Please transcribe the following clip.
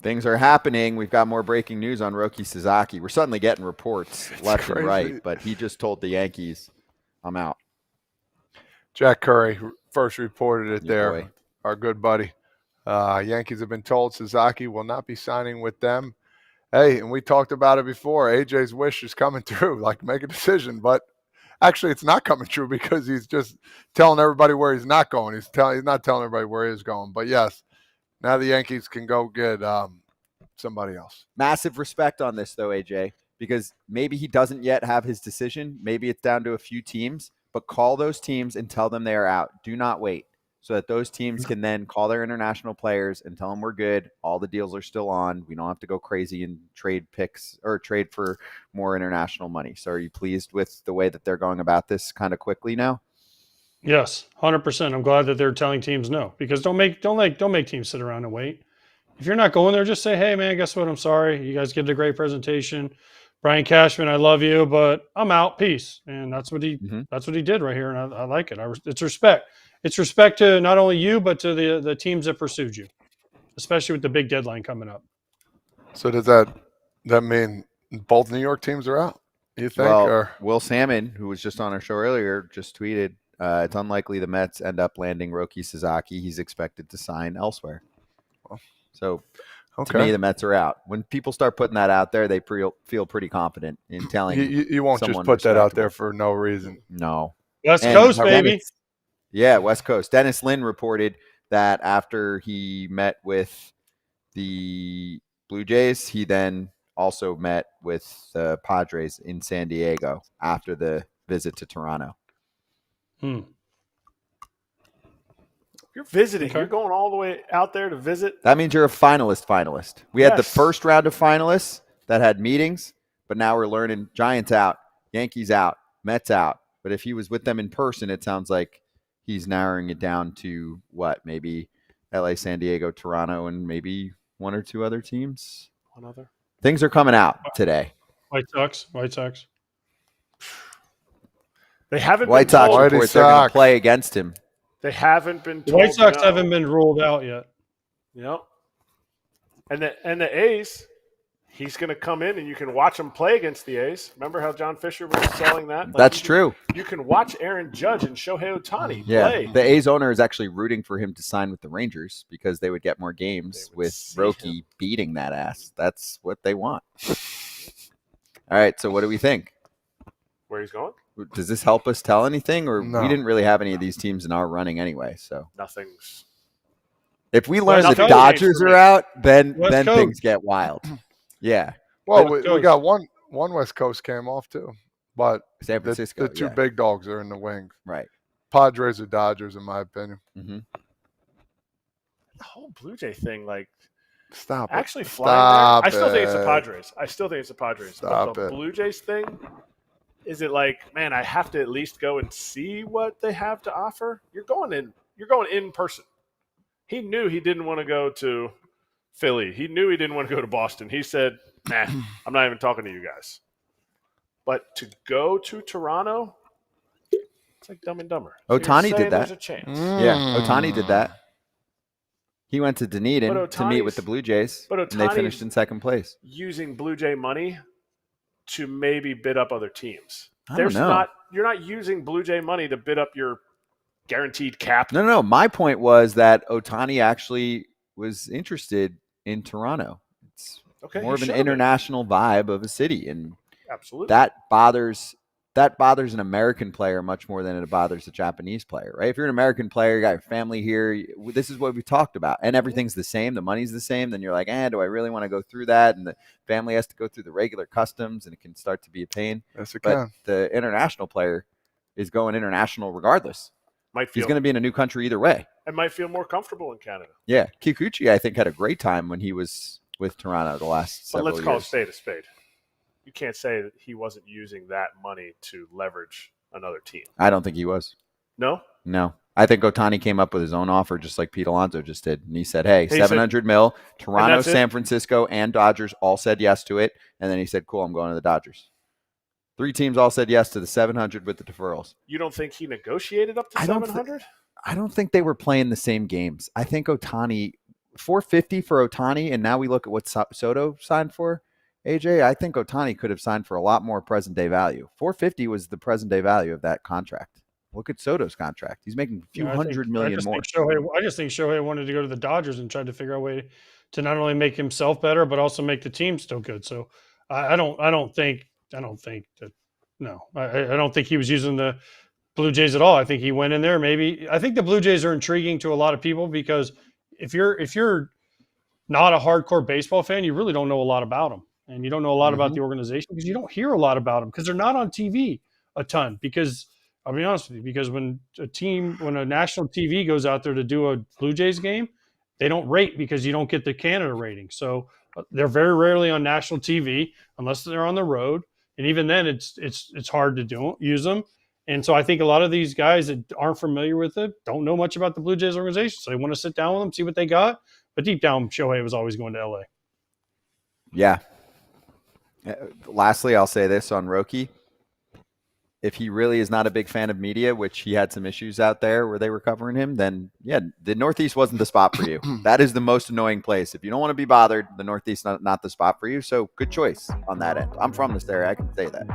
Things are happening. We've got more breaking news on Roki Sasaki. We're suddenly getting reports left and right, but he just told the Yankees, I'm out. Jack Curry first reported it there, boy. our good buddy. Yankees have been told Sasaki will not be signing with them. Hey, and we talked about it before. AJ's wish is coming true, like make a decision. But actually, it's not coming true because he's just telling everybody where he's not going. He's not telling everybody where he's going. But yes, now the Yankees can go get somebody else. Massive respect on this, though, AJ, because maybe he doesn't yet have his decision. Maybe it's down to a few teams, but call those teams and tell them they are out. Do not wait, so that those teams can then call their international players and tell them we're good. All the deals are still on. We don't have to go crazy and trade picks or trade for more international money. So are you pleased with the way that they're going about this kind of quickly now? Yes, 100%. I'm glad that they're telling teams no, because don't make teams sit around and wait. If you're not going there, just say, hey man, guess what? I'm sorry. You guys did a great presentation. Brian Cashman, I love you, but I'm out. Peace. And that's what he did right here. And I like it. It's respect. It's respect to not only you, but to the teams that pursued you, especially with the big deadline coming up. So does that mean both New York teams are out, you think? Well, or? Will Sammon, who was just on our show earlier, just tweeted, it's unlikely the Mets end up landing Roki Sasaki. He's expected to sign elsewhere. So to me, the Mets are out. When people start putting that out there, they feel pretty confident in telling you won't just put that out there for no reason. No. West Coast, baby. Yeah, West Coast. Dennis Lin reported that after he met with the Blue Jays, he then also met with the Padres in San Diego after the visit to Toronto. You're visiting. Okay. You're going all the way out there to visit. That means you're a finalist. We had the first round of finalists that had meetings, but now we're learning Giants out, Yankees out, Mets out. But if he was with them in person, it sounds like he's narrowing it down to what? Maybe LA, San Diego, Toronto, and maybe one or two other teams. One other. Things are coming out today. White Sox. They haven't. White Sox report they're going to play against him. They haven't been told. The White Sox haven't been ruled out yet. Yep. And the A's, he's going to come in and you can watch him play against the A's. Remember how John Fisher was selling that? That's true. You can watch Aaron Judge and Shohei Otani play. The A's owner is actually rooting for him to sign with the Rangers because they would get more games with Roki beating that ass. That's what they want. All right, so what do we think? Where he's going? Does this help us tell anything? Or No. we didn't really have any of these teams in our running anyway. So Nothing's. If we learn the Dodgers are out, then Coast. Things get wild. Yeah. Well, we got one West Coast came off too, but San Francisco. the two big dogs are in the wings. Right. Padres or Dodgers, in my opinion. Mm-hmm. The whole Blue Jay thing, like, Stop it. actually flying there. I still think it's the Padres. Padres. Stop but the it. Blue Jays thing, is it like, man, I have to at least go and see what they have to offer? You're going in person. He knew he didn't want to go to Philly. He knew he didn't want to go to Boston. He said, nah, I'm not even talking to you guys. But to go to Toronto, it's like Dumb and Dumber. So Otani did that. There's a chance. Yeah, Otani did that. He went to Dunedin to meet with the Blue Jays, and they finished in second place. Using Blue Jay money to maybe bid up other teams. I don't know. You're not using Blue Jay money to bid up your guaranteed cap. No. My point was that Otani actually was interested in Toronto. It's more of an international vibe of a city, and absolutely that bothers an American player much more than it bothers a Japanese player, right? If you're an American player, you got your family here, this is what we talked about, and everything's the same, the money's the same, then you're like, do I really want to go through that? And the family has to go through the regular customs, and it can start to be a pain. Yes, it but can. The international player is going international regardless. He's going to be in a new country either way. And might feel more comfortable in Canada. Yeah. Kikuchi, I think, had a great time when he was with Toronto the last several years. But let's call a spade a spade. You can't say that he wasn't using that money to leverage another team. I don't think he was. No? No. I think Otani came up with his own offer just like Pete Alonso just did. And he said, hey, $700 million, Toronto, San Francisco, and Dodgers all said yes to it. And then he said, cool, I'm going to the Dodgers. 3 teams all said yes to the 700 with the deferrals. You don't think he negotiated up to 700? I don't think they were playing the same games. I think Otani $450 for Otani, and now we look at what Soto signed for. AJ, I think Otani could have signed for a lot more present day value. $450 was the present day value of that contract. Look at Soto's contract. He's making a few hundred million more. I just think Shohei wanted to go to the Dodgers and tried to figure out a way to not only make himself better, but also make the team still good. So I don't think that. No, I don't think he was using the Blue Jays at all. I think he went in there. I think the Blue Jays are intriguing to a lot of people because if you're not a hardcore baseball fan, you really don't know a lot about them, and you don't know a lot about the organization because you don't hear a lot about them because they're not on TV a ton. Because I'll be honest with you, because when a national TV goes out there to do a Blue Jays game, they don't rate because you don't get the Canada rating. So they're very rarely on national TV unless they're on the road, and even then, it's hard to use them. And so I think a lot of these guys that aren't familiar with it don't know much about the Blue Jays organization. So they want to sit down with them, see what they got. But deep down, Shohei was always going to LA. Yeah. Lastly, I'll say this on Roki. If he really is not a big fan of media, which he had some issues out there where they were covering him, then yeah, the Northeast wasn't the spot for you. That is the most annoying place. If you don't want to be bothered, the Northeast not the spot for you. So good choice on that end. I'm from this area. I can say that.